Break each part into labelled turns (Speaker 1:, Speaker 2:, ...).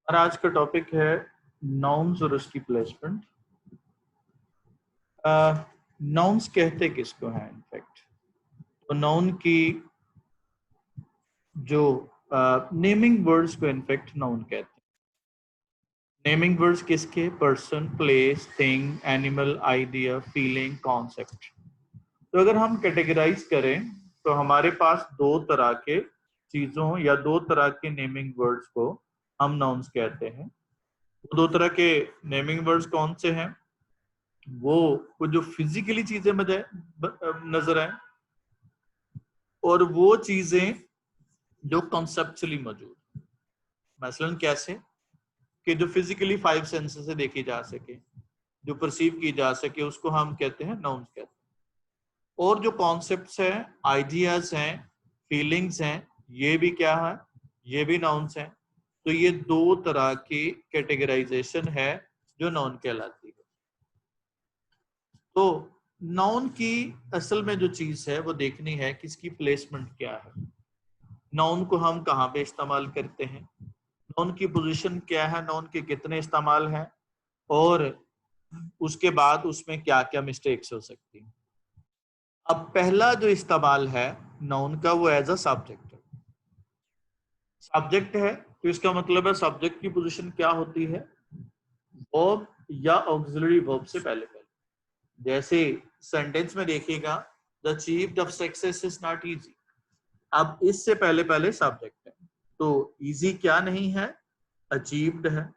Speaker 1: और आज का टॉपिक है नाउन्स और उसकी प्लेसमेंट। नाउन्स कहते किसको हैं? इनफैक्ट तो नाउन की जो नेमिंग वर्ड्स को इनफैक्ट नाउन कहते हैं। नेमिंग वर्ड्स किसके? Person, place, thing, animal, idea, feeling, concept. तो अगर हम कैटेगराइज करें तो हमारे पास दो तरह के चीजों या दो तरह के नेमिंग वर्ड्स को हम नाउन्स कहते हैं। दो तरह के नेमिंग वर्ड्स कौन से हैं? वो जो फिजिकली चीजें मुझे नजर आए और वो चीजें जो कॉन्सेप्चुअली मौजूद। मसलन कैसे कि जो फिजिकली 5 सेंसेस से देखी जा सके, जो परसीव की जा सके, उसको हम कहते हैं नाउन्स कहते हैं। और जो कॉन्सेप्ट्स हैं, आइडियाज हैं, फीलिंग्स हैं, ये भी क्या है? ये भी नाउन्स हैं। तो ये दो तरह की कैटेगराइजेशन है जो नाउन कहलाती है। तो नाउन की असल में जो चीज है वो देखनी है कि इसकी प्लेसमेंट क्या है। नाउन को हम कहाँ पे इस्तेमाल करते हैं, नाउन की पोजीशन क्या है, नाउन के कितने इस्तेमाल हैं, और उसके बाद उसमें क्या क्या मिस्टेक्स हो सकती हैं। अब पहला जो इस्तेमाल है नाउन का वो एज अ सब्जेक्ट है। सब्जेक्ट है तो इसका मतलब है सब्जेक्ट की पोजीशन क्या होती है? वर्ब या ऑक्सिलरी वर्ब से पहले पहले। जैसे सेंटेंस में देखिएगा, the achieved of success is not easy. अब इससे पहले पहले सब्जेक्ट है, तो इजी क्या नहीं है? अचीव्ड है।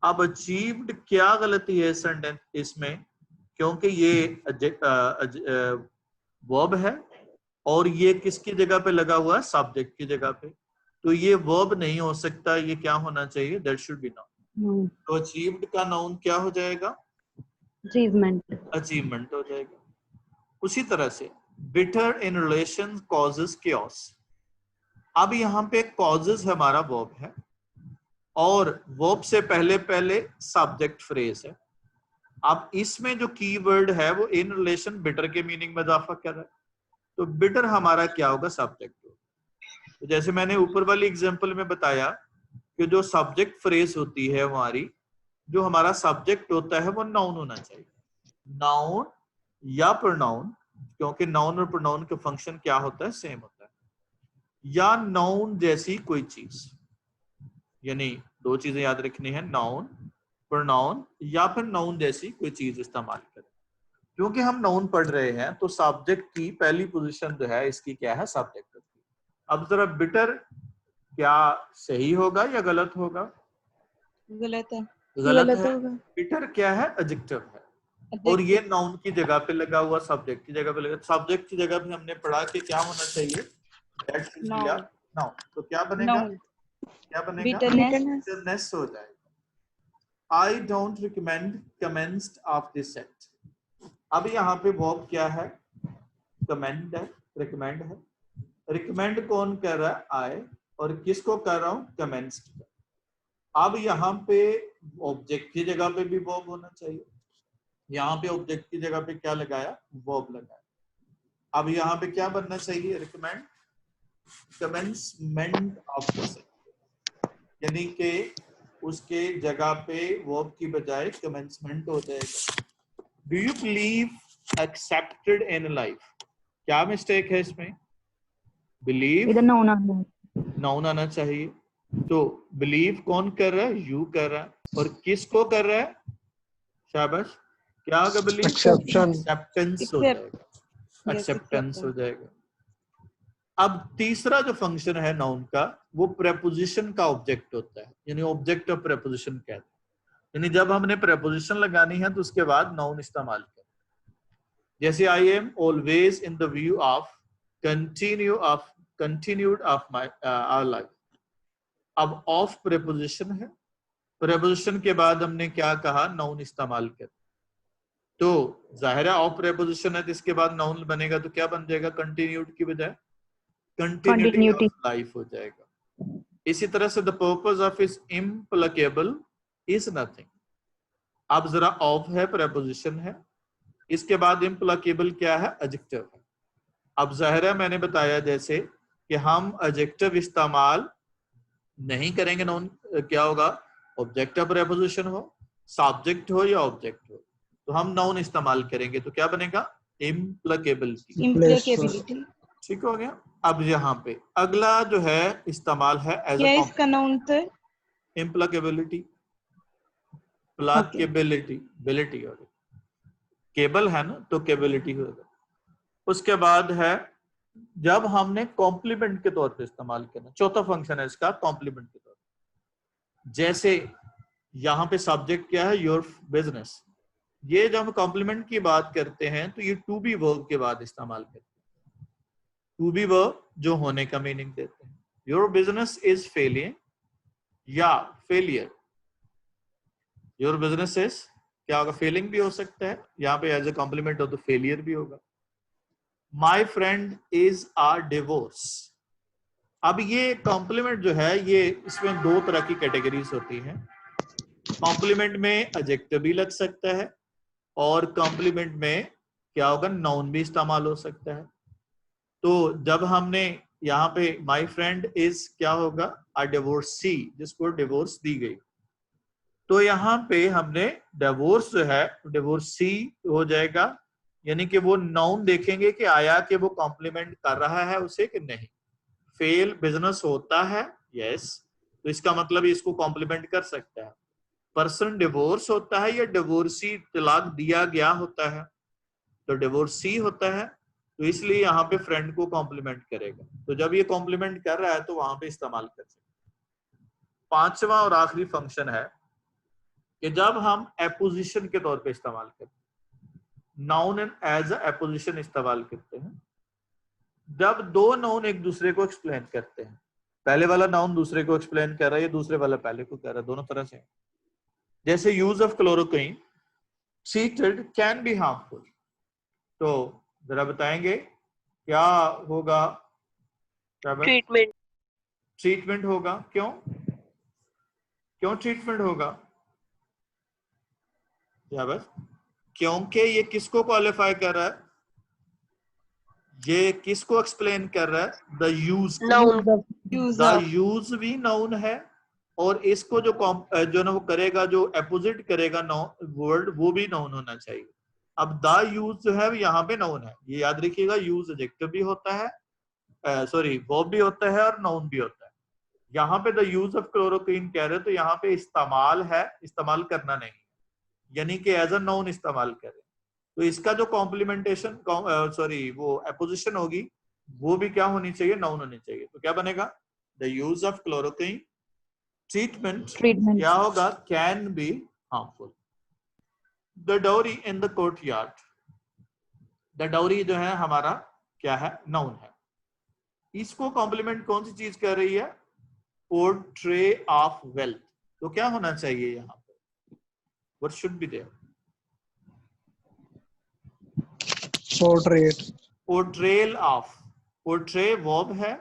Speaker 1: अब अचीव्ड क्या गलती है सेंटेंस इसमें? क्योंकि ये वर्ब है और ये किसकी जगह पे लगा हुआ है? सब्जेक्ट की जगह पे। तो ये वर्ब नहीं हो सकता, ये क्या होना चाहिए? That should be noun. तो अचीव्ड का नाउन क्या हो जाएगा?
Speaker 2: अचीवमेंट।
Speaker 1: अचीवमेंट हो जाएगा। उसी तरह से bitter in relation causes chaos। अब यहाँ पे कॉजेस हमारा वर्ब है और वर्ब से पहले पहले सब्जेक्ट फ्रेज है। अब इसमें जो कीवर्ड है वो इन रिलेशन बिटर के मीनिंग में इजाफा कर रहा है। तो बिटर हमारा क्या होगा? सब्जेक्ट होगा। तो जैसे मैंने ऊपर वाली एग्जांपल में बताया कि जो सब्जेक्ट फ्रेज होती है हमारी, जो हमारा सब्जेक्ट होता है वो नाउन होना चाहिए, नाउन या प्रोनाउन, क्योंकि नाउन और प्रोनाउन का फंक्शन क्या होता है? सेम होता है। या नाउन जैसी कोई चीज, यानी दो चीजें याद रखनी है, नाउन, प्रोनाउन, या फिर नाउन जैसी कोई चीज इस्तेमाल करें। क्योंकि हम नाउन पढ़ रहे हैं तो सब्जेक्ट की पहली पोजीशन जो है इसकी क्या है? सब्जेक्ट की। अब जरा बिटर क्या सही होगा या गलत होगा?
Speaker 2: गलत है।
Speaker 1: गलत है। बिटर क्या है? एडजेक्टिव है और ये नाउन की जगह पे लगा हुआ, सब्जेक्ट की जगह पे लगा। सब्जेक्ट की जगह पे हमने पढ़ा कि क्या होना चाहिए? That should be a noun. तो क्या बनेगा? क्या बनेगा? बिटरनेस हो जाएगा। I don't recommend commenced of this set. अब यहाँ पे वर्ब क्या है? कमेंड है, रिकमेंड है। रिकमेंड कौन कर रहा है? आई। और किसको कर रहा हूं? कमेंस्ड। अब यहाँ पे ऑब्जेक्ट की जगह पे भी वर्ब होना चाहिए। यहाँ पे ऑब्जेक्ट की जगह पे क्या लगाया? वर्ब लगाया। अब यहाँ पे क्या बनना चाहिए? Recommend, commencement of the set, यानी कि उसके जगह पे वर्ब की बजाय कमेंसमेंट हो जाएगा। Do you believe accepted in life? क्या मिस्टेक है इसमें? बिलीव,
Speaker 2: इधर नाउन
Speaker 1: आना चाहिए। तो बिलीव कौन कर रहा है? यू कर रहा है। और किसको कर रहा है? शाबाश, क्या होगा? बिलीव, एक्सेप्टेंस हो जाएगा। एक्सेप्टेंस हो जाएगा। अब तीसरा जो फंक्शन है नाउन का, वो प्रेपोजिशन का ऑब्जेक्ट होता है, यानी ऑब्जेक्ट ऑफ प्रेपोजिशन कहते हैं। यानी जब हमने प्रेपोजिशन लगानी है तो उसके बाद नाउन इस्तेमाल करें। जैसे I am always in the view of continued of my our life. अब ऑफ प्रेपोजिशन है, प्रेपोजिशन के बाद हमने क्या कहा? नाउन इस्तेमाल कर। तो जाहिर है ऑफ प्रेपोजिशन है तो इसके बाद नाउन बनेगा तो क्या बन जाएगा? कंटिन्यूड की बजाय कंटिन्यूटी ऑफ लाइफ हो जाएगा। इसी तरह से the purpose of is implicable is nothing. अब जरा ऑफ है, प्रेपोजिशन है, इसके बाद इम्प्लिकेबल क्या है? एडजेक्टिव है। अब जाहिर है मैंने बताया जैसे कि हम एडजेक्टिव इस्तेमाल नहीं करेंगे नाउन क्या होगा? ऑब्जेक्ट ऑफ प्रीपोजिशन हो, सब्जेक्ट हो या ऑब्जेक्ट हो, तो हम नाउन इस्तेमाल करेंगे, तो क्या बनेगा? इम्प्लीकेबिलिटी।
Speaker 2: इम्प्लीकेबिलिटी।
Speaker 1: ठीक हो गया। अब यहाँ पे अगला जो है इस्तेमाल है एज
Speaker 2: क्या
Speaker 1: अ
Speaker 2: इसका नाउन था?
Speaker 1: इम्प्लीकेबिलिटी, प्लाकेबिलिटी, बिलिटी हो गई, केबल है ना तो केबिलिटी होगा। उसके बाद है जब हमने कॉम्प्लीमेंट के तौर पे इस्तेमाल करना, चौथा फंक्शन है इसका कॉम्प्लीमेंट के तौर पे। जैसे यहाँ पे सब्जेक्ट क्या है? Your business. ये जब हम कॉम्प्लीमेंट की बात करते हैं तो ये टू बी वर्ब के बाद इस्तेमाल करते हैं। टू बी वर्ब जो होने का मीनिंग देते हैं। योर बिजनेस इज फेलियर या फेलियर। योर बिजनेस इज क्या होगा? फेलिंग भी हो सकता है, यहाँ पे एज ए कॉम्प्लीमेंट हो तो फेलियर भी होगा। My friend is a divorce. अब ये कॉम्प्लीमेंट जो है ये इसमें दो तरह की कैटेगरीज होती हैं। कॉम्प्लीमेंट में एडजेक्टिव भी लग सकता है और कॉम्प्लीमेंट में क्या होगा? नाउन भी इस्तेमाल हो सकता है। तो जब हमने यहाँ पे माई फ्रेंड इज क्या होगा? अ डिवोर्सी, जिसको डिवोर्स दी गई, तो यहाँ पे हमने डिवोर्स जो है डिवोर्सी हो जाएगा, यानी कि वो नाउन देखेंगे कि आया कि वो कॉम्प्लीमेंट कर रहा है उसे कि नहीं। फेल बिजनेस होता है, यस, तो इसका मतलब इसको कॉम्प्लीमेंट कर सकता है। पर्सन डिवोर्स होता है या डिवोर्सी तलाक दिया गया होता है, तो डिवोर्सी होता है, तो इसलिए यहाँ पे फ्रेंड को कॉम्प्लीमेंट करेगा। तो जब ये कॉम्प्लीमेंट कर रहा है तो वहां पे इस्तेमाल कर सकते। पांचवा और आखिरी फंक्शन है कि जब हम एपोजिशन के तौर पे इस्तेमाल करते हैं, noun and as a apposition इस्तेमाल करते हैं। जब दो नाउन एक दूसरे को एक्सप्लेन करते हैं, पहले वाला नाउन दूसरे को एक्सप्लेन कर रहा है, दूसरे वाला पहले को कर रहा है, दोनों तरह से। जैसे use of chloroquine treated can be harmful, तो जरा बताएंगे क्या होगा?
Speaker 3: ट्रीटमेंट।
Speaker 1: ट्रीटमेंट होगा। क्यों? क्यों ट्रीटमेंट होगा? या बस क्योंकि ये किसको क्वालिफाई कर रहा है? ये किसको एक्सप्लेन कर रहा है? The use.
Speaker 3: Noun.
Speaker 1: The use भी नाउन है, और इसको जो ना वो करेगा, जो अपोजिट करेगा वर्ड, वो भी नाउन होना चाहिए। अब द यूज जो है यहाँ पे नाउन है, ये याद रखिएगा। यूज एडजेक्टिव भी होता है, सॉरी वर्ब भी होता है और नाउन भी होता है। यहाँ पे द यूज ऑफ क्लोरोक्विन कह रहे तो यहाँ पे इस्तेमाल है, इस्तेमाल करना नहीं, यानी कि एज अ नाउन इस्तेमाल करें। तो इसका जो कॉम्प्लीमेंटेशन सॉरी वो अपोजिशन होगी, वो भी क्या होनी चाहिए? नाउन होनी चाहिए। तो क्या बनेगा? The use of chloroquine treatment क्या होगा? Can be harmful. The dowry in the courtyard. The dowry जो है हमारा क्या है? नाउन है। इसको कॉम्प्लीमेंट कौन सी चीज कर रही है? Portray of wealth. तो क्या होना चाहिए यहाँ पे? What should be there?
Speaker 4: Portrait.
Speaker 1: Portrayal of. Portray verb है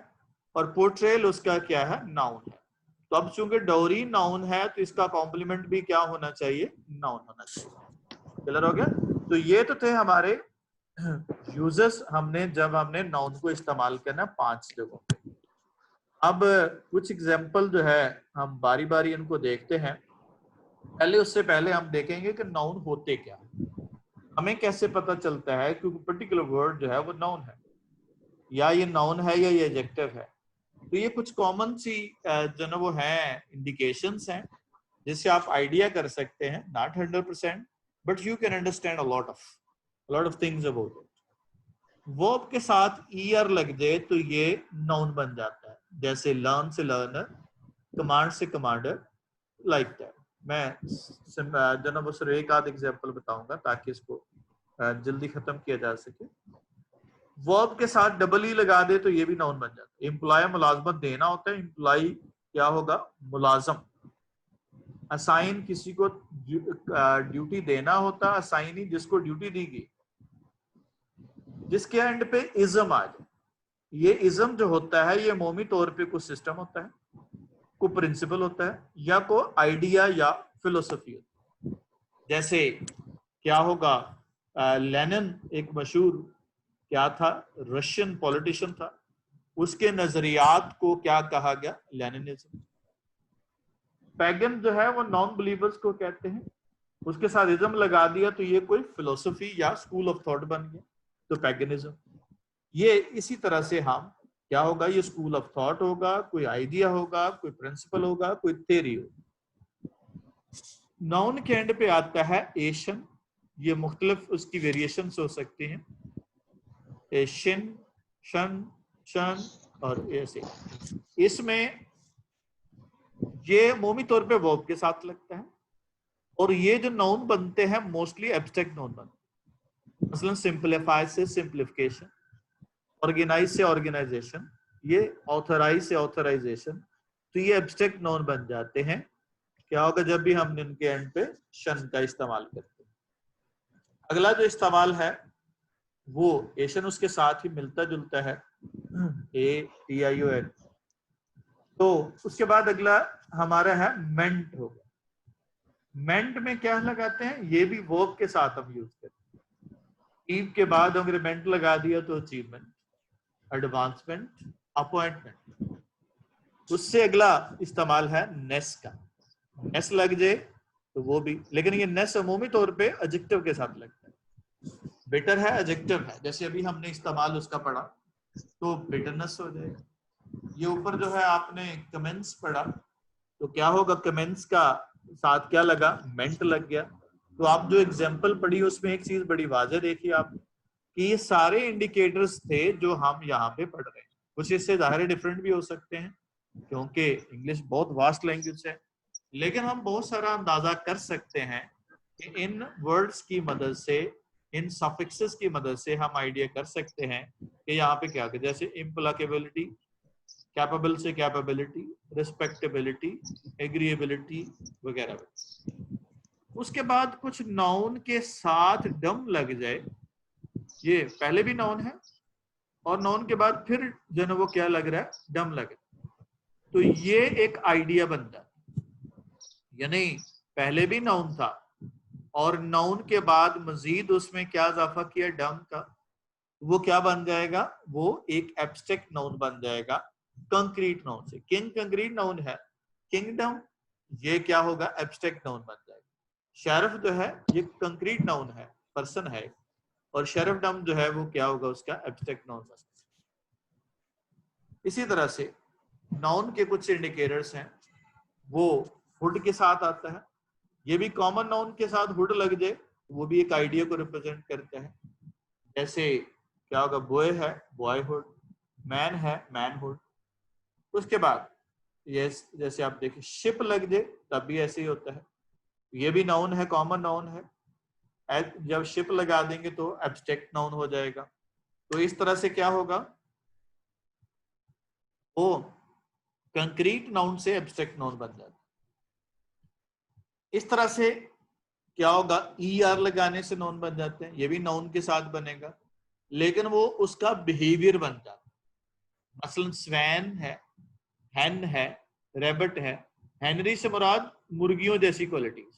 Speaker 1: और पोर्ट्रेल उसका क्या है? नाउन है। तो अब चूंकि डाउरी नाउन है तो इसका कॉम्प्लीमेंट भी क्या होना चाहिए? नाउन होना चाहिए। क्लियर हो गया? तो ये तो थे हमारे यूजेस, हमने जब हमने नाउन को इस्तेमाल करना 5 जगहों पे। अब कुछ एग्जांपल जो है हम बारी बारी इनको देखते हैं। पहले उससे पहले हम देखेंगे कि नाउन होते क्या, हमें कैसे पता चलता है क्योंकि पर्टिकुलर वर्ड जो है वो नाउन है, या ये नाउन है या ये एडजेक्टिव है। तो ये कुछ कॉमन सी जो ना वो है इंडिकेशंस हैं जिससे आप आइडिया कर सकते हैं, not 100%, but you can understand a lot of things about it. Verb के साथ ईयर लग जाए तो ये नाउन बन जाता है, जैसे लर्न से लर्नर, कमांड से कमांडर, लाइक दैट। मैं जो ना वो सिर्फ एक आध एग्जांपल बताऊंगा ताकि इसको जल्दी खत्म किया जा सके। वर्ब के साथ डबल ई लगा दे तो ये भी नाउन बन जाता है। एम्प्लॉय मुलाजमत देना होता है, एम्प्लॉय क्या होगा? मुलाजम। असाइन किसी को ड्यूटी देना होता है, असाइनी जिसको ड्यूटी दी गई। जिसके एंड पे इज्म आ जाए, ये इज्म जो होता है ये मोमी तौर पे कुछ सिस्टम होता है, को प्रिंसिपल होता है, या को आइडिया या फिलोसफी होता है। जैसे क्या होगा? लेनिन एक मशहूर क्या था? रशियन पॉलिटिशियन था, उसके नजरियात को क्या कहा गया? लेनिनिज्म। पैगन जो है वो नॉन बिलीवर्स को कहते हैं, उसके साथ इज्म लगा दिया तो ये कोई फिलोसफी या स्कूल ऑफ थॉट बन गया, तो पैगनिज्म। ये इसी तरह से हम क्या होगा, ये स्कूल ऑफ थॉट होगा, कोई आइडिया होगा, कोई प्रिंसिपल होगा, कोई थ्योरी होगा। नाउन के एंड पे आता है एशन, ये मुख्तलिफ उसकी वेरिएशंस हो सकती हैं, एशन, शन, शन और ऐसे। इसमें ये मोमी तौर पे वर्ब के साथ लगता है, और ये जो नाउन बनते हैं मोस्टली एब्स्ट्रैक्ट नाउन बनते हैं, मसलन सिंपलीफाई से सिंप्लीफिकेशन, ऑर्गेनाइज से ऑर्गेनाइजेशन, ये ऑथराइज से ऑथराइजेशन, तो ये एब्स्ट्रैक्ट नाउन बन जाते हैं। क्या होगा जब भी हम इनके एंड पे शन का इस्तेमाल करते हैं। अगला जो इस्तेमाल है वो एशन उसके साथ ही मिलता जुलता है, ATION। तो उसके बाद अगला हमारा है मेंट होगा। मेंट में क्या लगाते हैं, ये भी वर्ब के साथ हम यूज करते हैं। ईव के बाद अगर मेंट लगा दिया तो अचीवमेंट, एडवांसमेंट, अपॉइंटमेंट। उससे अगला इस्तेमाल है नेस का, नेस लग जाए तो वो भी, लेकिन ये नेस अमूमी तौर पे एडजेक्टिव के साथ लगता है। बेटर है एडजेक्टिव है, जैसे अभी हमने इस्तेमाल उसका पढ़ा तो बेटरनेस हो जाएगा। ये ऊपर जो है आपने कमेंस पढ़ा तो क्या होगा, कमेंस का साथ क्या लगा, मेंट लग गया। तो आप जो एग्जाम्पल पढ़ी उसमें एक चीज बड़ी वाज़ेह देखी आप, कि ये सारे इंडिकेटर्स थे जो हम यहाँ पे पढ़ रहे हैं। कुछ इससे ज़ाहिर डिफरेंट भी हो सकते हैं क्योंकि इंग्लिश बहुत वास्ट लैंग्वेज है, लेकिन हम बहुत सारा अंदाजा कर सकते हैं कि इन वर्ड्स की मदद से, इन सफिक्सेस की मदद से हम आइडिया कर सकते हैं कि यहाँ पे क्या है। जैसे इम्प्लाकेबिलिटी, कैपेबल से कैपेबिलिटी, रिस्पेक्टेबिलिटी, एग्रीएबिलिटी वगैरह। उसके बाद कुछ नाउन के साथ डम लग जाए, ये पहले भी नाउन है और नाउन के बाद फिर जो है वो क्या लग रहा है, डम लग रहा है, तो ये एक आइडिया बनता है। यानी पहले भी नाउन था और नाउन के बाद मजीद उसमें क्या इजाफा किया, डम का, वो क्या बन जाएगा, वो एक एब्स्ट्रैक्ट नाउन बन जाएगा कंक्रीट नाउन से। किंग कंक्रीट नाउन है, किंगडम ये क्या होगा, एब्स्ट्रैक्ट नाउन बन जाएगा। शरीफ जो है ये कंक्रीट नाउन है, पर्सन है, और शरीफडम जो है वो क्या होगा, उसका एब्स्ट्रैक्ट नाउन बन जाएगा। इसी तरह से नाउन के कुछ इंडिकेटर्स हैं, वो हुड के साथ आता है, ये भी कॉमन नाउन के साथ हुड लग जाए वो भी एक आइडिया को रिप्रेजेंट करता है। जैसे क्या होगा, बॉय है बॉयहुड, मैन है मैनहुड। उसके बाद ये जैसे आप देखिए शिप लग जाए तब भी ऐसे ही होता है, ये भी नाउन है, कॉमन नाउन है। जब शिप लगा देंगे तो एब्स्ट्रैक्ट नाउन हो जाएगा। तो इस तरह से क्या होगा, वो कंक्रीट नाउन से एब्स्ट्रैक्ट नाउन बन जाता है। इस तरह से क्या होगा, ER लगाने से नाउन बन जाते हैं, ये भी नाउन के साथ बनेगा लेकिन वो उसका बिहेवियर बन जाता है। मसलन स्वैन है, हैन है, रैबिट है। हैनरी से मुराद मुर्गियों जैसी क्वालिटीज,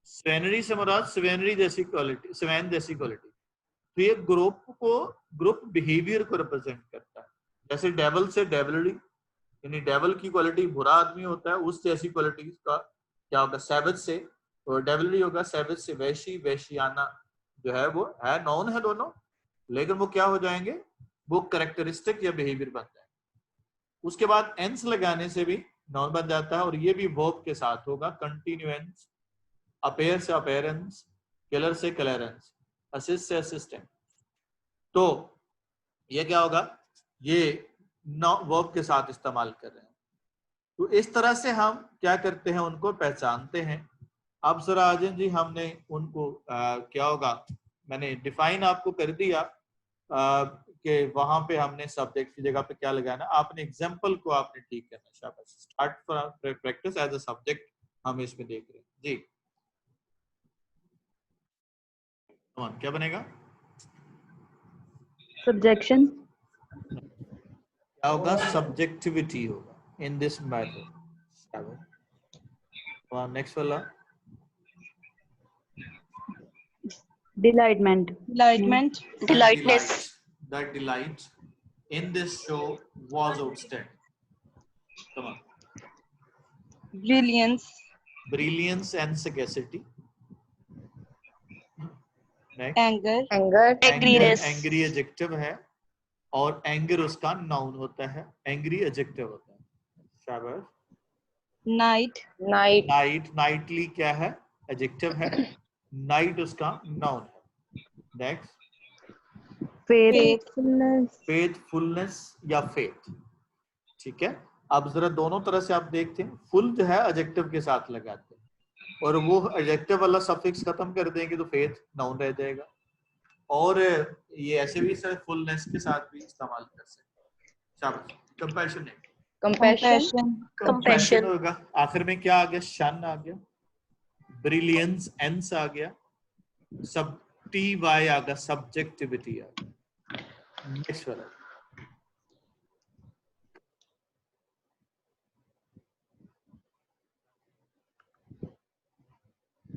Speaker 1: स्वैनरी से मुराद स्वैनरी जैसी क्वालिटी, स्वैन जैसी क्वालिटी। तो ये ग्रुप बिहेवियर को रिप्रेजेंट करता है। जैसे डेवल से डेवलरी, यानी डेवल की क्वालिटी बुरा आदमी होता है, उस जैसी क्वालिटी का क्या होगा, सैवज से, और डेवलरी होगा सैवज से वैशी, वैशियाना जो है वो है, नाउन है दोनों, लेकिन वो क्या हो जाएंगे, वो कैरेक्टरिस्टिक या बिहेवियर बन जाएंगे। उसके बाद एंस लगाने से भी नाउन बन जाता है और ये भी वर्ब के साथ होगा, कंटिन्यूएंस, अपेयर से अपेयरेंस, कलर से कलरेंस, असिस्ट से असिस्टेंट। तो ये क्या होगा, ये वर्ब के साथ इस्तेमाल कर रहे हैं। तो इस तरह से हम क्या करते हैं, उनको पहचानते हैं। अब जरा आजन जी हमने उनको क्या होगा, मैंने डिफाइन आपको कर दिया कि वहां पे हमने सब्जेक्ट की जगह पे क्या लगाना, आपने एग्जाम्पल को आपने ठीक करना। शाबाश, start for practice as a subject हम इसमें देख रहे हैं जी। क्या बनेगा,
Speaker 2: सब्जेक्शन,
Speaker 1: क्या होगा, सब्जेक्टिविटी होगा इन दिस मैटर। नेक्स्ट वाला,
Speaker 2: डिलाइटमेंट,
Speaker 3: delightness,
Speaker 1: the delight in this show was outstanding. Come on.
Speaker 4: Brilliance,
Speaker 1: brilliance and sagacity. Next
Speaker 3: Anger.
Speaker 2: Angriness.
Speaker 1: Angry adjective है और एंगर उसका नाउन होता है, एंग्री एडजेक्टिव होता है। शाबाश।
Speaker 3: Night.
Speaker 1: नाइटली क्या है? एडजेक्टिव है, नाइट उसका नाउन है। नेक्स्ट फेथफुलनेस या फेथ। ठीक है, अब जरा दोनों तरह से आप देखते हैं, फुल जो है एडजेक्टिव के साथ लगाते हैं और वो एडजेक्टिव वाला सफिक्स खत्म कर देंगे तो फेथ नाउन रह जाएगा, और ये ऐसे भी सर फुलनेस के साथ भी इस्तेमाल कर सकते हैं। कंपैशन होगा, आखिर में क्या आ गया? शन आ गया, ब्रिलियंस एंस आ गया, सब टी वाई आ गया, सब्जेक्टिविटी आ गया। नेक्स्ट वाला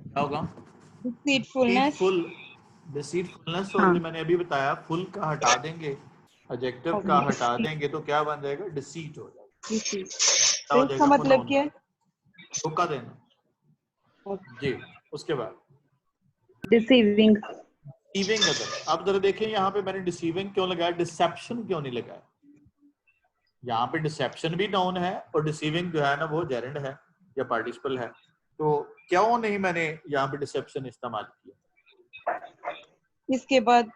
Speaker 1: क्या होगा? डिसीटफुलनेस। और जो मैंने अभी बताया, फुल का हटा देंगे, एडजेक्टिव का हटा देंगे तो क्या बन जाएगा? डिसीट हो जाएगा। हो जाएगा
Speaker 3: मतलब क्या है?
Speaker 1: धोखा देना। जी, उसके बाद
Speaker 2: डिसीविंग।
Speaker 1: अब जरा देखिए यहाँ पे मैंने डिसीविंग क्यों लगाया, डिसेप्शन क्यों नहीं लगाया? यहाँ पे डिसेप्शन भी नाउन है और डिसीविंग जो है ना वो जेरेंड है या पार्टिसिपल है, तो क्यों नहीं मैंने यहाँ पे डिसेप्शन इस्तेमाल किया?
Speaker 3: इसके बाद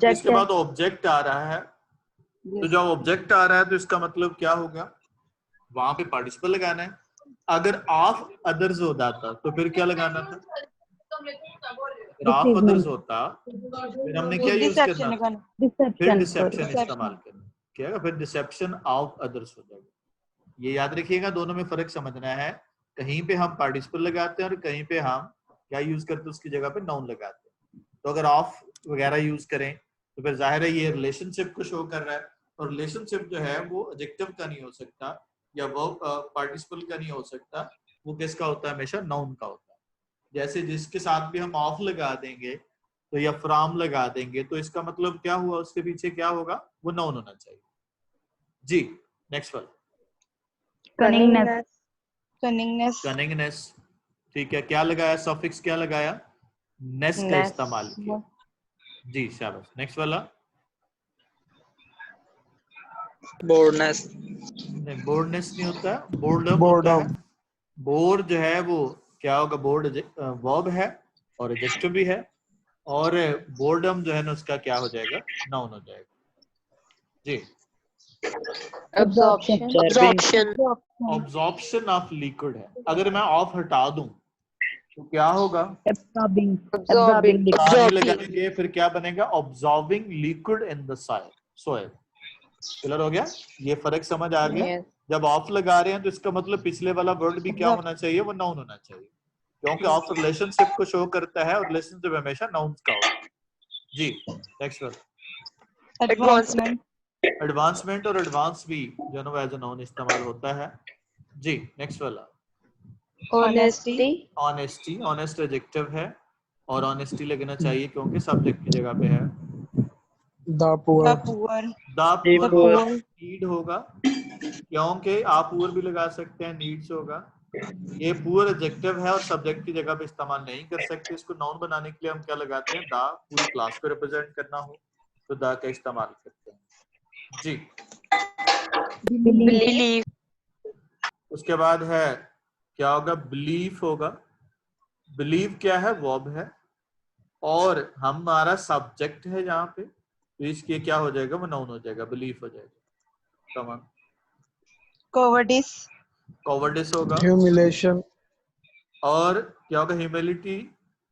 Speaker 1: इसके बाद ऑब्जेक्ट आ रहा है, तो जब ऑब्जेक्ट आ रहा है तो इसका मतलब क्या होगा? वहां पे पार्टिसिपल लगाना है। अगर ऑफ अदर्स हो जाता तो फिर क्या लगाना था? ऑफ अदर्स होता फिर हमने क्या यूज करना था? फिर डिसेप्शन इस्तेमाल करना। क्या? फिर डिसेप्शन ऑफ अदर्स हो जाएगा। ये याद रखिएगा, दोनों में फर्क समझना है। कहीं पे हम पार्टिसिपल लगाते हैं और कहीं पे हम क्या यूज करते हैं, उसकी जगह पे नाउन लगाते हैं। तो अगर ऑफ वगैरह यूज करें तो फिर जाहिर है ये रिलेशनशिप को शो कर रहा है, और रिलेशनशिप जो है वो एडजेक्टिव का नहीं हो सकता या वो पार्टिसिपल का नहीं हो सकता, वो किसका होता है? हमेशा नाउन का होता है। जैसे जिसके साथ भी हम ऑफ लगा देंगे तो या फ्रॉम लगा देंगे तो इसका मतलब क्या हुआ? उसके पीछे क्या होगा? वो नाउन होना चाहिए। जी, नेक्स्ट वन। कनिंगनेस। ठीक है, क्या लगाया? सफिक्स क्या लगाया? नेस का इस्तेमाल किया। जी, शाबाश। नेक्स्ट वाला
Speaker 4: बोर्डनेस।
Speaker 1: नहीं, बोर्डनेस नहीं होता, बोर्डम होता है। बोर जो है वो क्या होगा? बोर्ड वर्ब है और एडजेक्टिव भी है, और बोर्डम जो है ना उसका क्या हो जाएगा? नाउन हो जाएगा। जी, ऑब्जॉर्प्शन ऑफ लिक्विड है। अगर मैं ऑफ हटा दूं तो क्या होगा? लगाएंगे फिर क्या बनेगा? Absorbing liquid in the soil. Clear हो गया? ये फर्क समझ आ गया? जब ऑफ लगा रहे हैं तो इसका मतलब पिछले वाला वर्ड भी क्या होना चाहिए? वो नाउन होना चाहिए, क्योंकि ऑफ रिलेशनशिप को शो करता है और रिलेशनशिप हमेशा नाउन्स का होता है। जी, नेक्स्ट वन। एडवांसमेंट और एडवांस भी जो है एज अ नाउन इस्तेमाल होता है। जी, नेक्स्ट वाला ऑनेस्ट एडजेक्टिव है और ऑनेस्टी लगना चाहिए क्योंकि सब्जेक्ट की जगह पे है। नीड होगा, क्योंकि आप पुअर भी लगा सकते हैं, नीड्स होगा। ये पुअर एडजेक्टिव है और सब्जेक्ट की जगह पे इस्तेमाल नहीं कर सकते। इसको नाउन बनाने के लिए हम क्या लगाते हैं? दा। पूरी क्लास को रिप्रेजेंट करना हो तो दा का इस्तेमाल करते हैं। जी,
Speaker 3: बिलीव।
Speaker 1: उसके बाद है क्या होगा? बिलीफ होगा। बिलीव क्या है? वर्ब है और हमारा सब्जेक्ट है यहाँ पे, तो इसके क्या हो जाएगा? वो नाउन हो जाएगा, बिलीफ हो जाएगा। तमाम। कॉवर्डिस होगा।
Speaker 4: ह्यूमिलेशन।
Speaker 1: और क्या होगा? ह्यूमिलिटी।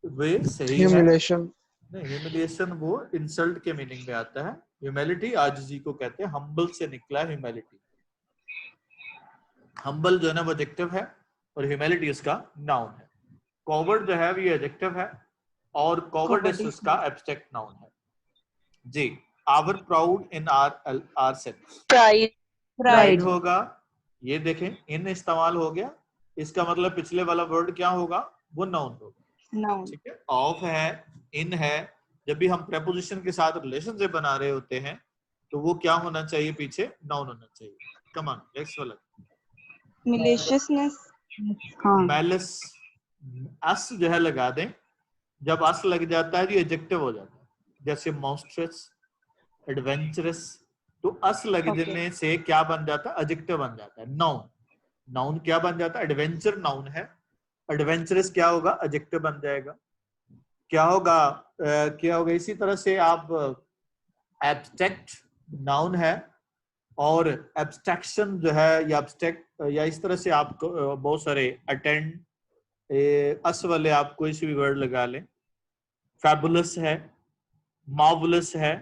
Speaker 1: वे सही
Speaker 4: ह्यूमिलेशन।
Speaker 1: नहीं, ह्यूमिलिएशन वो इंसल्ट के मीनिंग में आता है। ह्यूमिलिटी आजिजी को कहते हैं, हम्बल से निकला है ह्यूमिलिटी। हम्बल जो है ना वो एडजेक्टिव है और ह्यूमिलिटी उसका नाउन है। कॉवर्ड जो है वो एडजेक्टिव है और कॉवर्डिस उसका एब्स्ट्रैक्ट नाउन है। जी, our proud in our self. Pride होगा। ये देखें, इन इस्तेमाल हो गया, इसका मतलब पिछले वाला वर्ड क्या होगा? वो नाउन होगा। ठीक है, ऑफ है, इन है। जब भी हम प्रेपोजिशन के साथ रिलेशनशिप बना रहे होते हैं तो वो क्या होना चाहिए? पीछे नाउन होना चाहिए। कम ऑन, नेक्स्ट वाला
Speaker 3: maliciousness,
Speaker 2: हाँ
Speaker 1: मैलिस, अस जो है लगा दें, जब अस लग जाता है तो एडजेक्टिव हो जाता है, जैसे मॉन्स्ट्रस, एडवेंचरस, तो अस लग
Speaker 3: Okay.
Speaker 1: जाने से क्या बन जाता है, एडजेक्टिव बन जाता है। नाउन, नाउन क्या बन जाता है, एडवेंचर नाउन है, एडवेंचरस क्या होगा, एडजेक्टिव बन जाएगा। क्या होगा क्या होगा, इसी तरह से आप एब्स्ट्रैक्ट नाउन है, और एब्स्ट्रैक्शन जो है या एब्स्ट्रैक्ट, या इस तरह से आप बहुत सारे अटेंड, अस वाले आप कोई सी भी वर्ड लगा लें, फैबुलस है, मार्वलस है,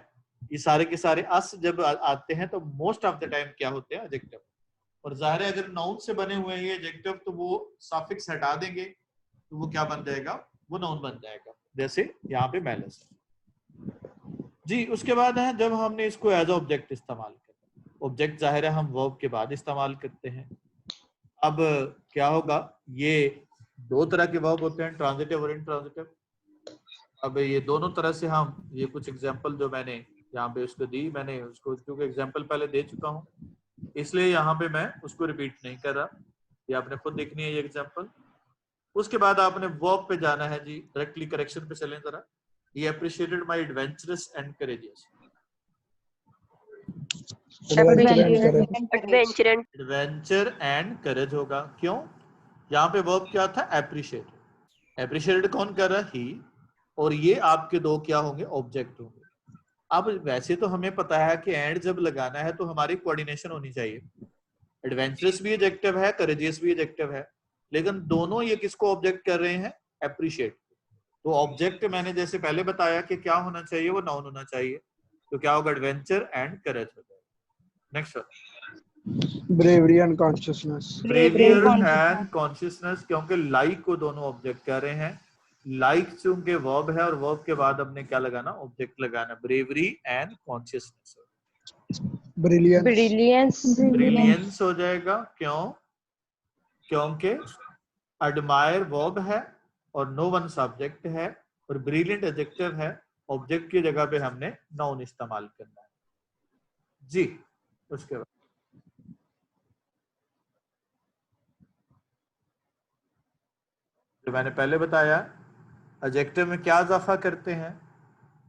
Speaker 1: ये सारे के सारे अस जब आते हैं तो मोस्ट ऑफ द टाइम क्या होते हैं, एडजेक्टिव। और जाहिर है अगर नाउन से बने हुए हैं ये एडजेक्टिव तो वो सफिक्स हटा देंगे तो वो क्या बन जाएगा, वो नाउन बन जाएगा, जैसे यहाँ पे मैलिस जी। उसके बाद है जब हमने इसको एज ऑब्जेक्ट इस्तेमाल किया, ऑब्जेक्ट जाहिर है हम वर्ब के बाद इस्तेमाल करते हैं। अब क्या होगा, ये दो तरह के वर्ब होते हैं, ट्रांजिटिव और इनट्रांजिटिव। अब ये दोनों तरह से हम, ये कुछ एग्जांपल जो मैंने यहाँ पे उसको दी, मैंने उसको क्योंकि एग्जांपल पहले दे चुका हूँ इसलिए यहाँ पे मैं उसको रिपीट नहीं कर रहा, ये आपने खुद देखनी है ये एग्जांपल। उसके बाद आपने वर्ब पे जाना है जी, डायरेक्टली करेक्शन पे चलें जरा। ये appreciated my adventurous and courageous, adventure and courage होगा। क्यों, यहाँ पे वर्ब क्या था, एप्रिशिएट, एप्रिशिएटेड कौन कर रहा है, ही, और ये आपके दो क्या होंगे, ऑब्जेक्ट होंगे। अब वैसे तो हमें पता है कि एंड जब लगाना है तो हमारी कोऑर्डिनेशन होनी चाहिए, एडवेंचरस भी एडजेक्टिव है, करेजियस भी एडजेक्टिव है, लेकिन दोनों ये किसको ऑब्जेक्ट कर रहे हैं, एप्रिशिएट। तो ऑब्जेक्ट मैंने जैसे पहले बताया कि क्या होना चाहिए, वो नाउन होना चाहिए, तो क्या होगा, एडवेंचर एंड करेज हो जाएगा। Next,
Speaker 4: bravery and consciousness.
Speaker 1: Bravery and consciousness, क्योंकि लाइक को दोनों ऑब्जेक्ट कर रहे हैं, लाइक चूंकि वर्ब है और वर्ब के बाद हमने क्या लगाना, ऑब्जेक्ट लगाना, bravery and consciousness,
Speaker 4: Brilliance.
Speaker 1: Brilliance हो जाएगा। क्यों, क्योंकि एडमायर वर्ब है और नो वन सब्जेक्ट है, और ब्रिलियंट एडजेक्टिव है, ऑब्जेक्ट की जगह पे हमने नाउन इस्तेमाल करना है जी। उसके बाद जो मैंने पहले बताया, एडजेक्टिव में क्या इजाफा करते हैं,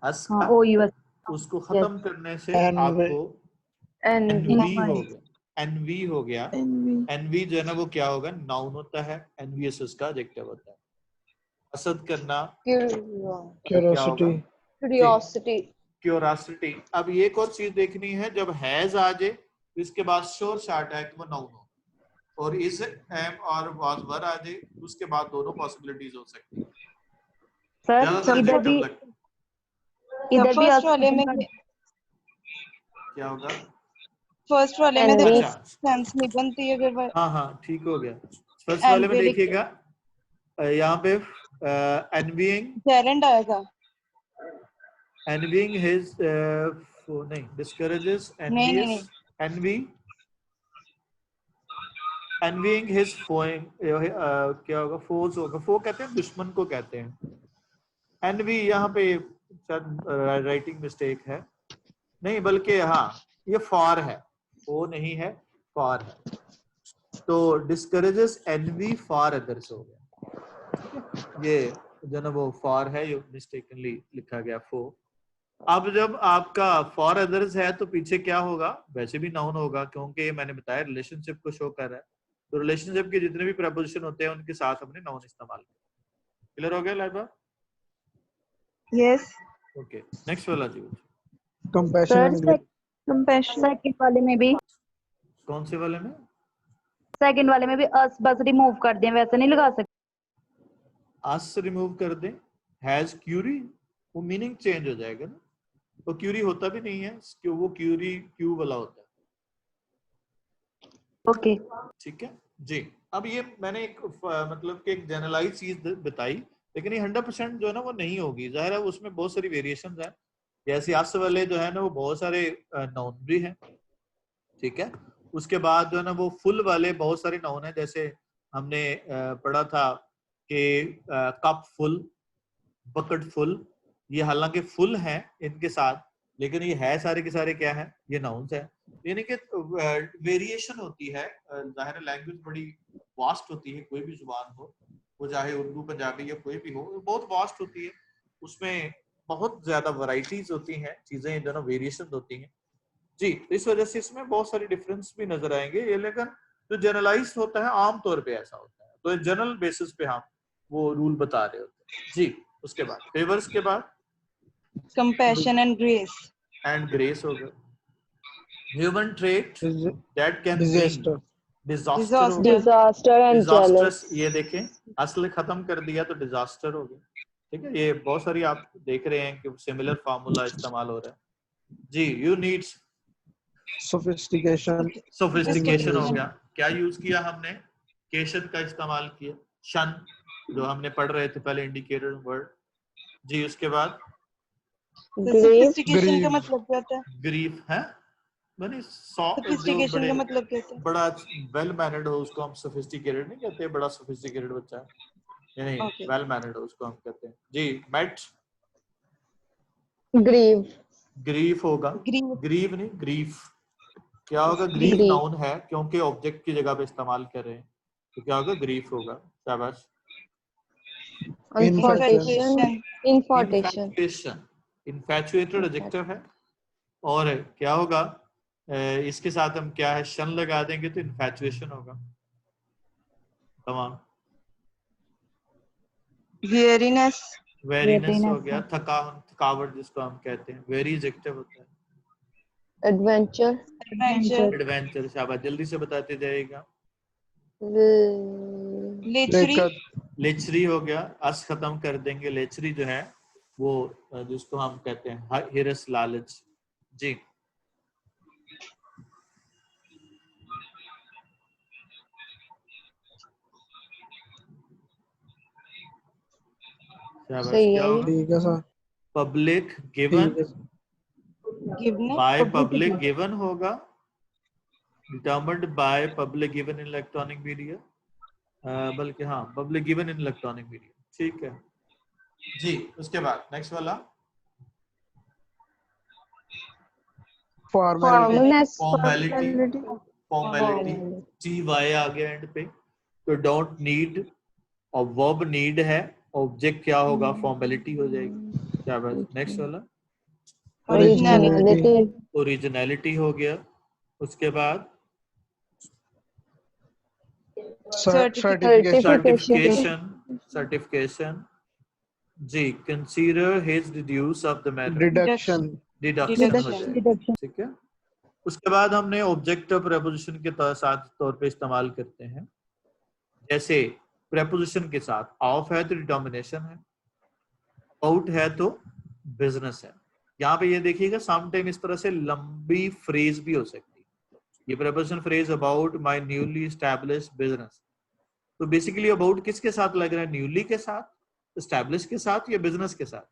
Speaker 1: अस
Speaker 2: हाँ
Speaker 1: का,
Speaker 2: ओ यू
Speaker 1: उसको खत्म करने से
Speaker 4: Envy.
Speaker 1: आपको एनवी
Speaker 2: एनवी
Speaker 1: हो गया, एनवी हो गया। एनवी जो है ना वो क्या होगा, नाउन होता है, एनवीएस उसका एडजेक्टिव होता है। हसद करना क्या होगा,
Speaker 4: Curiosity.
Speaker 1: क्यूरियोसिटी। अब ये एक और चीज देखनी है, जब हैज आ जाए तो इसके बाद श्योर शार्ट है कि वो नाउन हो, और इस एम और वाज वर आ जाए उसके बाद दोनों पॉसिबिलिटीज हो सकती है।
Speaker 2: सर
Speaker 1: ज्यादातर
Speaker 2: इधर भी,
Speaker 1: adjective
Speaker 2: इधर भी
Speaker 3: फर्स्ट वाले में
Speaker 1: क्या होगा,
Speaker 3: फर्स्ट वाले में
Speaker 1: अच्छा
Speaker 3: देखो सेंस नहीं बनती अगर
Speaker 1: हाँ हाँ ठीक हो गया। फर्स्ट वाले में देखिएगा यहाँ पे एनविंग,
Speaker 3: जेरेंड आएगा,
Speaker 1: envying his नहीं, discourages,
Speaker 3: नहीं
Speaker 1: envious,
Speaker 3: नहीं
Speaker 1: envy, envying his foeing, क्या होगा, foes होगा, foe कहते हैं दुश्मन को कहते हैं, envy यहाँ पे शायद राइटिंग मिस्टेक है, नहीं बल्कि हाँ ये far है, वो नहीं है, far है, तो discourages envy for others हो गया, ये जो ना वो far है, ये mistakenly लिखा गया fo। अब जब आपका फॉर अदर्स है तो पीछे क्या होगा, वैसे भी नाउन होगा, क्योंकि मैंने बताया रिलेशनशिप को शो कर रहा है, तो रिलेशनशिप के जितने भी प्रपोजिशन होते हैं उनके साथ हमने नाउन इस्तेमाल किया। क्लियर हो गया लाइबा?
Speaker 3: यस
Speaker 1: ओके, नेक्स्ट वाला जी।
Speaker 4: Compassion and grit.
Speaker 2: सेकंड वाले में भी,
Speaker 1: कौन से वाले में,
Speaker 2: सेकंड वाले में भी अस बस रिमूव कर दें, वैसे नहीं लगा सकते।
Speaker 1: आस रिमूव कर दें, हैज क्यूरी, वो मीनिंग चेंज हो जाएगा ना, तो क्यूरी होता भी नहीं है, क्यों वो क्यूरी क्यू वाला होता है।
Speaker 2: ओके
Speaker 1: ठीक है जी। अब ये मैंने एक मतलब कि एक जनरलाइज चीज बताई, लेकिन ये 100% जो है ना वो नहीं होगी, जाहिर है उसमें बहुत सारी वेरिएशंस हैं, जैसे आस वाले जो है ना वो बहुत सारे नाउन भी हैं, ठीक है। उसके बाद जो है ना वो फुल वाले बहुत सारे नाउन हैं, जैसे हमने पढ़ा था कि कप फुल, बकेट फुल, ये हालांकि फुल हैं इनके साथ, लेकिन ये है सारे के सारे क्या है, ये नाउन्स है। यानी कि वेरिएशन होती है, जाहिर लैंग्वेज बड़ी वास्ट होती है, कोई भी जुबान हो, वो चाहे उर्दू पंजाबी या कोई भी हो, बहुत वास्ट होती है, उसमें बहुत ज्यादा वैरायटीज होती हैं, चीजें जो ना वेरिएशन होती हैं जी। इस वजह से इसमें बहुत सारे डिफरेंस भी नजर आएंगे ये, लेकिन जो जनरलाइज होता है आमतौर पे ऐसा होता है, तो जनरल बेसिस पे हम वो रूल बता रहे होते हैं जी। उसके बाद फेवर्स के बाद
Speaker 3: compassion and grace.
Speaker 1: And grace हो गया। Human trait that can bring
Speaker 4: Disaster.
Speaker 1: Disaster हो
Speaker 3: Disaster.
Speaker 1: गया।
Speaker 2: disaster and
Speaker 1: disastrous
Speaker 2: jealous.
Speaker 1: ये देखें, असल खत्म कर दिया तो डिजास्टर हो गया, ठीक है। ये बहुत सारी आप देख रहे हैं कि सिमिलर फार्मूला इस्तेमाल हो रहा है जी। You needs
Speaker 4: Sophistication.
Speaker 1: सोफिस्टिकेशन हो
Speaker 4: Grace.
Speaker 1: गया। क्या यूज किया हमने, केशन का इस्तेमाल किया, शन जो हमने पढ़ रहे थे पहले, इंडिकेटर वर्ड जी। उसके बाद
Speaker 3: तो
Speaker 2: Grave.
Speaker 3: sophistication का
Speaker 4: Grieve.
Speaker 3: मतलब क्या होता है?
Speaker 1: ग्रीफ है, मैंने जो
Speaker 3: Sophistication
Speaker 1: बड़े
Speaker 3: का मतलब क्या होता है?
Speaker 1: बड़ा वेल मैनर्ड हो उसको हम सोफिस्टिकेटेड नहीं कहते, बड़ा सोफिस्टिकेटेड बच्चा है, नहीं
Speaker 3: Okay.
Speaker 1: वेल मैनर्ड हो उसको हम कहते हैं जी। मेट
Speaker 2: Grieve.
Speaker 1: ग्रीफ होगा,
Speaker 3: Grieve.
Speaker 1: ग्रीव नहीं ग्रीफ। क्या होगा, ग्रीफ
Speaker 2: Grieve.
Speaker 1: नाउन है क्योंकि ऑब्जेक्ट की जगह पे इस्तेमाल कर रहे हैं, तो क्या होगा, ग्रीफ होगा। शाबाश।
Speaker 2: Infatuation.
Speaker 3: Infatuation.
Speaker 2: Infatuation.
Speaker 1: Infatuation, infatuated adjective है, और क्या होगा, इसके साथ हम क्या है, शन लगा देंगे तो इन्फैचुएशन होगा। तमाम।
Speaker 3: Weariness.
Speaker 1: वेरीनेस हो गया, थकावट जिसको हम कहते हैं, वेरी एडजेक्टिव होता है।
Speaker 2: Adventure.
Speaker 3: Adventure.
Speaker 1: एडवेंचर, शाबाश, जल्दी से बताते जाइएगा।
Speaker 3: Lechery.
Speaker 4: Naked.
Speaker 1: लेचरी हो गया, अस खत्म कर देंगे, लेचरी जो है वो जिसको हम कहते हैं हिरस, लालच जी। शाबाश।
Speaker 2: सही
Speaker 1: क्या
Speaker 2: है ये।
Speaker 1: होगा,
Speaker 4: ठीक है सर।
Speaker 1: पब्लिक गिवन,
Speaker 4: ठीक है।
Speaker 3: Given.
Speaker 1: बाय पब्लिक गिवन होगा, determined by public given in electronic media, बल्कि हाँ public given in electronic media, ठीक है जी। उसके बाद नेक्स्ट वाला
Speaker 4: Formality.
Speaker 2: Formless.
Speaker 1: Formality,
Speaker 2: Formality.
Speaker 1: Formality T Y आ गया एंड पे, तो डोंट नीड और वर्ब नीड है, ऑब्जेक्ट क्या होगा, फॉर्मेलिटी हो जाएगी। क्या बात, नेक्स्ट वाला
Speaker 2: Originality.
Speaker 1: ओरिजिनलिटी हो गया। उसके बाद
Speaker 4: Certification.
Speaker 1: सर्टिफिकेशन, सर्टिफिकेशन जी। Consider his deduce of the matter,
Speaker 4: Deduction.
Speaker 1: Deduction हो जाएगी, ठीक है। उसके बाद हमने ऑब्जेक्ट प्रेपोजिशन के साथ तौर पे इस्तेमाल करते हैं, जैसे प्रेपोजिशन के साथ ऑफ है तो डिटर्मिनेशन है, आउट है तो बिजनेस है। यहाँ पे ये देखिएगा समटाइम इस तरह से लंबी फ्रेज भी हो सकती है, ये preposition phrase about my newly established business, तो बेसिकली अबाउट किसके साथ लग रहा है, न्यूली के साथ, एस्टैब्लिश के साथ, या बिजनेस के साथ,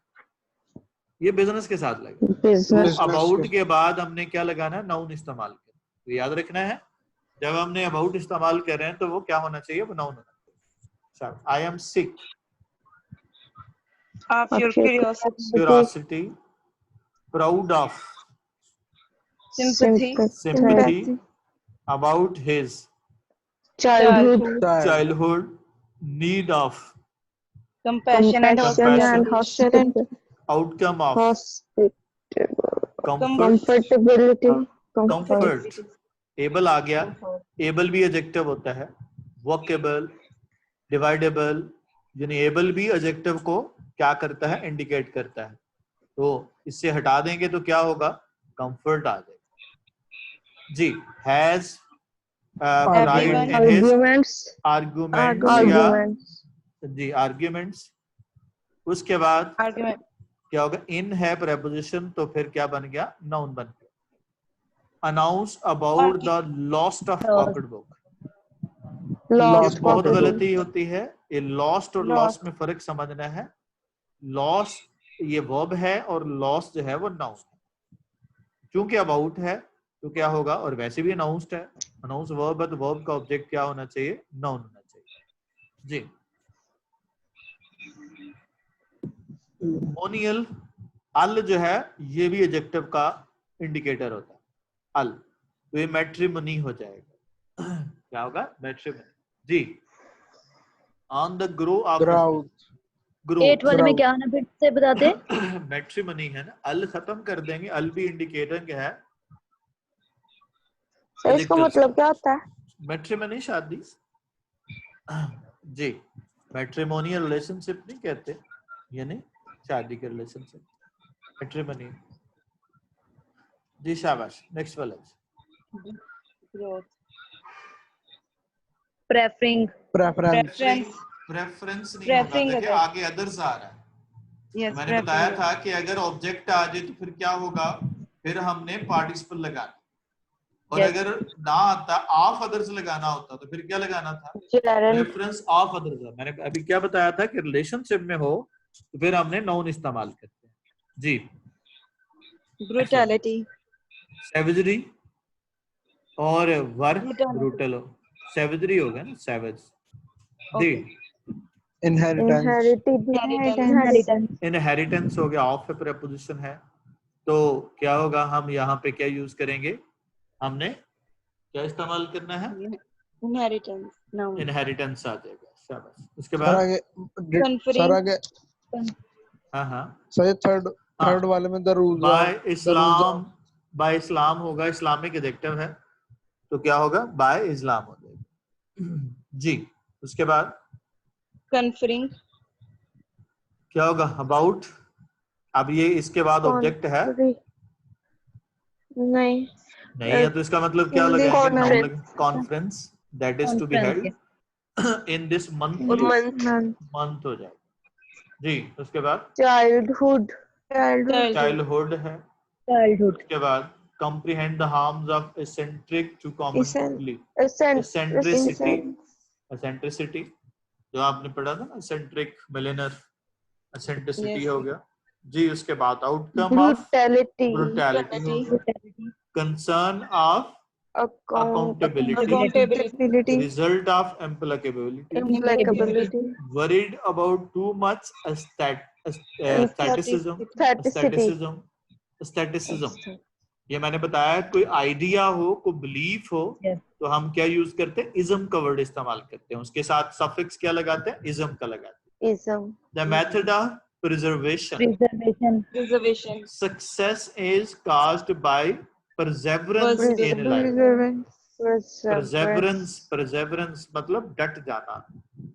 Speaker 1: ये बिजनेस के साथ लग रहा है।
Speaker 2: Business.
Speaker 1: तो अबाउट के बाद हमने क्या लगाना है, नाउन इस्तेमाल करना, तो याद रखना है जब हमने अबाउट इस्तेमाल कर रहे हैं तो वो क्या होना चाहिए, वो नाउन होना चाहिए। I am sick,
Speaker 3: Of your curiosity.
Speaker 1: Curiosity, proud of,
Speaker 3: Sympathy.
Speaker 1: Sympathy, about his
Speaker 2: Childhood.
Speaker 1: Childhood, need of,
Speaker 3: Compassion and
Speaker 2: Compassion and
Speaker 3: hospitality.
Speaker 2: hospitality.
Speaker 1: Outcome of,
Speaker 2: Comfortability.
Speaker 1: Comfort. Able आ गया, एबल भी एडजेक्टिव होता है, workable, dividable, यानी able भी adjective को क्या करता है, इंडिकेट करता है, तो इससे हटा देंगे तो क्या होगा, कंफर्ट आ जाएगा जी। Has right in his
Speaker 2: Arguments.
Speaker 1: Arguments जी, आर्ग्यूमेंट्स। उसके बाद
Speaker 3: Argument.
Speaker 1: क्या होगा, इन है प्रेपोजिशन, तो फिर क्या बन गया, नाउन बन गया। Announce about the lost of pocket book,
Speaker 2: Lost.
Speaker 1: बहुत
Speaker 2: pocket.
Speaker 1: गलती होती है, ये लॉस्ट और लॉस्ट में फर्क समझना है। लॉस्ट ये वर्ब है और लॉस्ट जो है वो नाउन है, क्योंकि अबाउट है तो क्या होगा, और वैसे भी अनाउंस्ड है, अनाउंस वर्ब है तो वर्ब का ऑब्जेक्ट क्या होना चाहिए, नाउन होना चाहिए जी। मोनियल अल जो है ये भी एडजेक्टिव का इंडिकेटर होता है, अल, तो ये मैट्रिमनी हो जाएगा। क्या होगा? मैट्रिमनी। जी, on the grow of
Speaker 5: growth.
Speaker 1: Grow
Speaker 2: 8 वाले में क्या आना फिर से बताते?
Speaker 1: मैट्रिमनी है ना, अल खत्म कर देंगे, अल भी इंडिकेटर क्या है?
Speaker 3: सर इसका मतलब क्या होता है?
Speaker 1: मैट्रिमनी शादी। जी, मैट्रिमोनियल रिलेशनशिप नहीं कहते, यानी शादी के रिलेशनशिप, मैट्रिमनी। जी शाबाश, नेक्स्ट वाला।
Speaker 3: Growth,
Speaker 2: preferring,
Speaker 5: preference.
Speaker 3: Preference,
Speaker 1: preference नहीं होगा,
Speaker 3: Preferring
Speaker 1: देखिए
Speaker 3: अगर-
Speaker 1: आगे अदर्स आ रहा है।
Speaker 3: यस
Speaker 1: मैंने बताया था कि अगर ऑब्जेक्ट आ जाए तो फिर क्या होगा, फिर हमने पार्टिसिपल लगाना, और
Speaker 2: Yes.
Speaker 1: अगर ना आता ऑफ अदर्स लगाना होता तो फिर क्या लगाना था?
Speaker 3: जेरल,
Speaker 1: रेफरेंस ऑफ अदर्स। मैंने अभी क्या बताया था कि रिलेशनशिप में हो तो फिर हमने नाउन इस्तेमाल करते हैं। जी,
Speaker 3: ब्रूटैलिटी,
Speaker 1: सैवेजरी और वर्क
Speaker 3: Brutality.
Speaker 1: ब्रूटल, सैवेजरी हो गया ना, सैवेज। जी,
Speaker 5: इनहेरिटेंस।
Speaker 2: इनहेरिटेंस,
Speaker 1: इनहेरिटेंस हो गया, ऑफ पे प्रेपोजिशन है, तो क्या होगा, हम यहाँ पे क्या यूज करेंगे, हमने क्या इस्तेमाल करना है?
Speaker 3: इनहेरिटेंस, नाउन,
Speaker 1: इनहेरिटेंस आ जाएगा। शाबाश। उसके
Speaker 5: सर
Speaker 1: बाद
Speaker 5: आगे,
Speaker 3: Conferring.
Speaker 5: सर आगे,
Speaker 1: हाँ हाँ,
Speaker 5: सर थर्ड
Speaker 1: हाँ,
Speaker 5: वाले में the rules
Speaker 1: by
Speaker 5: of
Speaker 1: Islam, by Islam होगा, इस्लामिक एडजेक्टिव है, तो क्या होगा? बाय इस्लाम हो जाएगा। जी, उसके बाद
Speaker 3: conferring,
Speaker 1: क्या होगा? अबाउट। अब ये इसके बाद ऑब्जेक्ट है
Speaker 3: नहीं,
Speaker 1: नहीं है, तो इसका मतलब क्या लगाएंगे? Conference that is to be
Speaker 2: Conference,
Speaker 1: held in this month, month हो जाएगा। जी, उसके बाद
Speaker 3: चाइल्डहुड,
Speaker 1: चाइल्डहुड है,
Speaker 2: childhood,
Speaker 1: उसके बाद comprehend the harms of eccentric to commonly, eccentricity जो आपने पढ़ा था ना, eccentric, millionaire, eccentricity
Speaker 3: Yes.
Speaker 1: हो गया। जी, उसके बाद outcome of brutality हो
Speaker 3: Brutality.
Speaker 1: गया, concern of accountability,
Speaker 3: accountability,
Speaker 1: result of implacability,
Speaker 3: implacability,
Speaker 1: worried about too much statisticism। ये मैंने बताया, कोई आइडिया हो, कोई बिलीफ हो,
Speaker 2: Yes.
Speaker 1: तो हम क्या यूज करते हैं? इज्म का वर्ड इस्तेमाल करते हैं, उसके साथ सफिक्स क्या लगाते हैं? इज्म का लगाते हैं। The method of preservation,
Speaker 2: preservation,
Speaker 3: preservation,
Speaker 1: success is caused by perseverance in life. Perseverance मतलब डट जाना,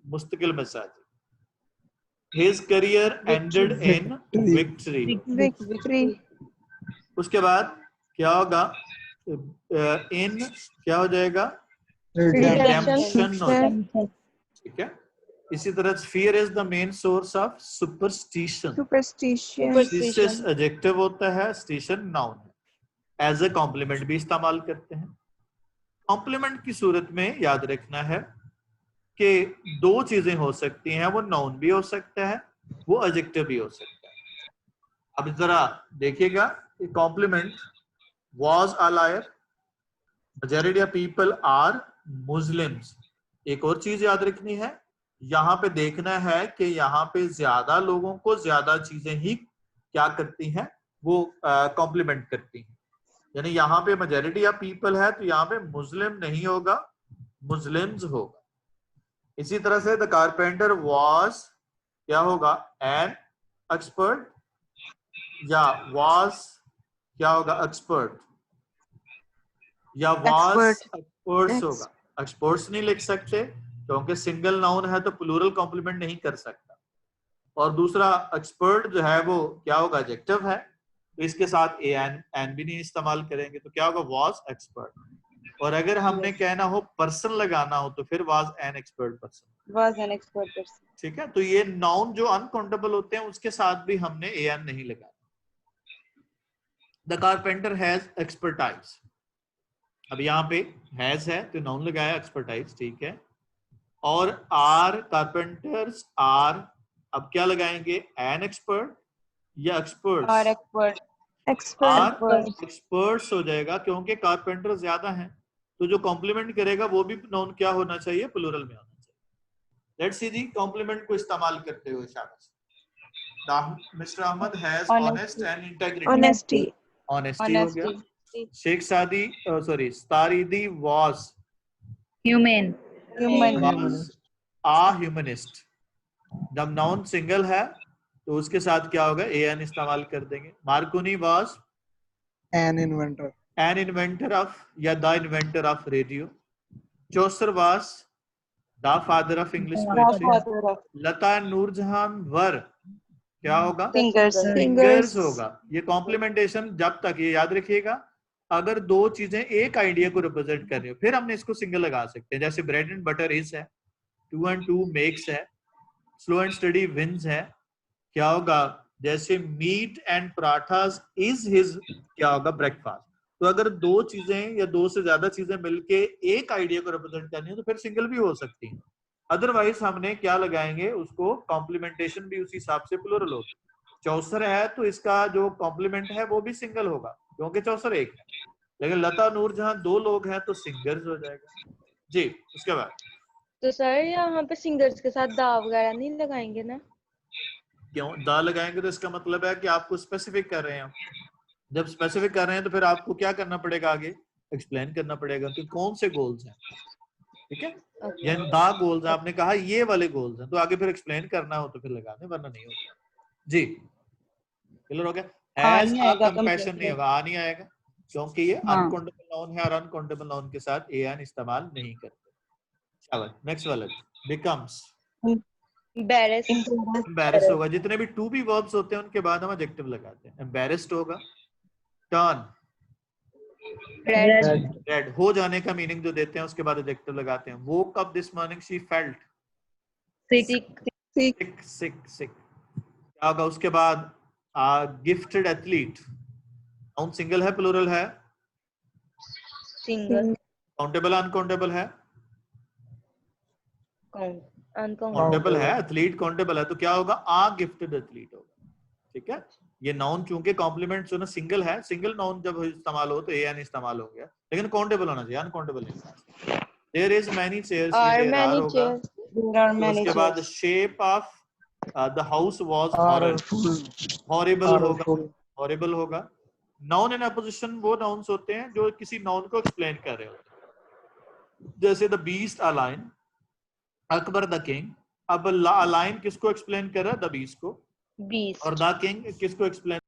Speaker 1: मुस्तकिल मजाज। His career ended in victory.
Speaker 3: victory,
Speaker 1: उसके बाद क्या होगा? इन क्या हो जाएगा?
Speaker 3: Redemption.
Speaker 1: हो जाएगा। ठीक है, इसी तरह fear is the main source of superstition. Superstitious adjective होता है, स्टिशन नाउन है। एज ए कॉम्प्लीमेंट भी इस्तेमाल करते हैं। कॉम्प्लीमेंट की सूरत में याद रखना है कि दो चीजें हो सकती हैं, वो नाउन भी हो सकता है, वो एडजेक्टिव भी हो सकता है। अब जरा देखिएगा, complement, was a liar, majority of people are Muslims। एक और चीज याद रखनी है, यहाँ पे देखना है कि यहाँ पे ज्यादा लोगों को ज्यादा चीजें ही क्या करती हैं, वो कॉम्प्लीमेंट करती हैं। यानी यहाँ पे मेजॉरिटी ऑफ पीपल है, तो यहाँ पे मुस्लिम नहीं होगा, मुस्लिम्स होगा। इसी तरह से द कारपेंटर वाज क्या होगा? एन एक्सपर्ट, या वाज क्या होगा? एक्सपर्ट, या वाज एक्सपर्ट्स होगा। एक्सपर्ट्स नहीं लिख सकते क्योंकि सिंगल नाउन है, तो प्लूरल कॉम्प्लीमेंट नहीं कर सकता। और दूसरा एक्सपर्ट जो है वो क्या होगा? एडजेक्टिव है, तो इसके साथ एन भी नहीं इस्तेमाल करेंगे, तो क्या होगा? Was expert. और अगर हमने कहना हो पर्सन लगाना हो तो फिर was an expert person,
Speaker 3: was an expert person.
Speaker 1: ठीक है। तो ये नाउन जो अनकाउंटेबल होते हैं उसके साथ भी हमने एन नहीं लगाना। द कारपेंटर हैज एक्सपर्टाइज, अब यहाँ पे हैज है तो नाउन लगाया, एक्सपर्टाइज, ठीक है। और आर, कारपेंटर्स आर, अब क्या लगाएंगे? एन एक्सपर्ट या experts?
Speaker 3: Are expert,
Speaker 1: are experts हो जाएगा, क्योंकि कारपेंटर ज्यादा हैं, तो जो कॉम्प्लीमेंट करेगा वो भी नाउन क्या होना चाहिए? प्लूरल में होना चाहिए। लेट्स सी जी, कॉम्प्लीमेंट को इस्तेमाल करते हुए शाबाश। Mr. Ahmad has honest and integrity.
Speaker 3: Honesty.
Speaker 1: Honesty हो गया.
Speaker 3: Honesty.
Speaker 1: Sheikh Staridi was
Speaker 2: Human.
Speaker 3: Human.
Speaker 1: a humanist. जब नाउन सिंगल है तो उसके साथ क्या होगा, an इस्तेमाल कर देंगे. Marconi was
Speaker 5: an inventor.
Speaker 1: an inventor of या the inventor of radio. Chaucer was the father of English poetry.
Speaker 3: Father of
Speaker 1: Lata and Noorjahan were क्या होगा,
Speaker 3: singers.
Speaker 1: सिंगर्स होगा. ये कॉम्प्लीमेंटेशन जब तक, ये याद रखिएगा, अगर दो चीजें एक आइडिया को रिप्रेजेंट कर रही हो फिर हमने इसको सिंगल लगा सकते हैं. जैसे ब्रेड एंड बटर इज है, 2 and 2 मेक्स है, स्लो एंड स्टडी विंस है. क्या होगा, जैसे meat and parathas is his क्या होगा, ब्रेकफास्ट. तो अगर दो चीजें या दो से ज्यादा चीजें मिलके एक आइडिया को रिप्रेजेंट करनी है तो फिर सिंगल भी हो सकती है. अदरवाइज हमने क्या लगाएंगे, उसको कॉम्प्लीमेंटेशन भी उसी हिसाब से प्लुरल होगी. चौसर है तो इसका जो कॉम्प्लीमेंट है वो भी सिंगल होगा क्योंकि चौसर एक है. लेकिन लता नूरजहां 2 लोग हैं तो सिंगर्स हो जाएगा जी. उसके बाद
Speaker 4: तो सर यहाँ पे सिंगर्स के साथ दा वगैरह नहीं लगाएंगे ना?
Speaker 1: क्यों दा लगाएंगे, तो इसका मतलब है कि आपको स्पेसिफिक कर रहे हैं. जब स्पेसिफिक कर रहे हैं तो फिर आपको क्या करना पड़ेगा, आगे एक्सप्लेन करना पड़ेगा कि कौन से गोल्स हैं. ठीक है, यानी दा गोल्स, आपने कहा ये वाले गोल्स हैं तो आगे फिर एक्सप्लेन करना हो तो फिर लगा दें, वरना नहीं होगा जी. क्लियर हो गया. हैज
Speaker 3: नहीं
Speaker 1: अ
Speaker 3: आएगा,
Speaker 1: कंपैशन नहीं
Speaker 3: completely.
Speaker 1: होगा, आ नहीं आएगा क्योंकि ये
Speaker 2: हाँ.
Speaker 1: अनकाउंटेबल नाउन है और अनकाउंटेबल नाउन के साथ एन इस्तेमाल नहीं करते. चलो नेक्स्ट वाला, बिकम्स
Speaker 4: Embarrassed.
Speaker 1: एम्बैरेस होगा. जितने भी टू बी वर्ब्स होते हैं उनके बाद हम एडजेक्टिव लगाते हैं. एम्बैरेस्ड होगा. Turn
Speaker 4: Red.
Speaker 1: रेड हो जाने का मीनिंग जो देते हैं उसके बाद एडजेक्टिव लगाते हैं. Woke up this morning she felt
Speaker 2: Sick.
Speaker 1: सिक. क्या होगा उसके बाद, गिफ्टेड एथलीट. नाउन सिंगल है प्लुरल है,
Speaker 4: Single.
Speaker 1: काउंटेबल अनकाउंटेबल है,
Speaker 4: Count. Uncountable.
Speaker 1: काउंटेबल है. एथलीट काउंटेबल है तो क्या होगा, आ गिफ्टेड एथलीट होगा. ठीक है, ये नाउन चूंकि कॉम्प्लीमेंट जो ना सिंगल है, सिंगल नाउन जब इस्तेमाल हो तो एन इस्तेमाल हो गया, लेकिन काउंटेबल होना चाहिए, अनकाउंटेबल नहीं. There is many chairs,
Speaker 4: Are
Speaker 1: ये
Speaker 4: many
Speaker 1: होगा.
Speaker 4: chairs.
Speaker 3: There are many
Speaker 1: उसके बाद
Speaker 3: chairs.
Speaker 1: Shape of the house was
Speaker 5: Horrorful.
Speaker 1: Horrible होगा.
Speaker 5: Horrorful.
Speaker 1: हॉरिबल होगा. नाउन इन अपोजिशन वो नाउन्स होते हैं जो किसी नाउन को एक्सप्लेन कर रहे होते हैं. जैसे the beast a lion, Akbar the king. अब अ लायन किसको एक्सप्लेन कर रहा है, द बीस्ट को,
Speaker 4: Beast.
Speaker 1: और द किंग किसको एक्सप्लेन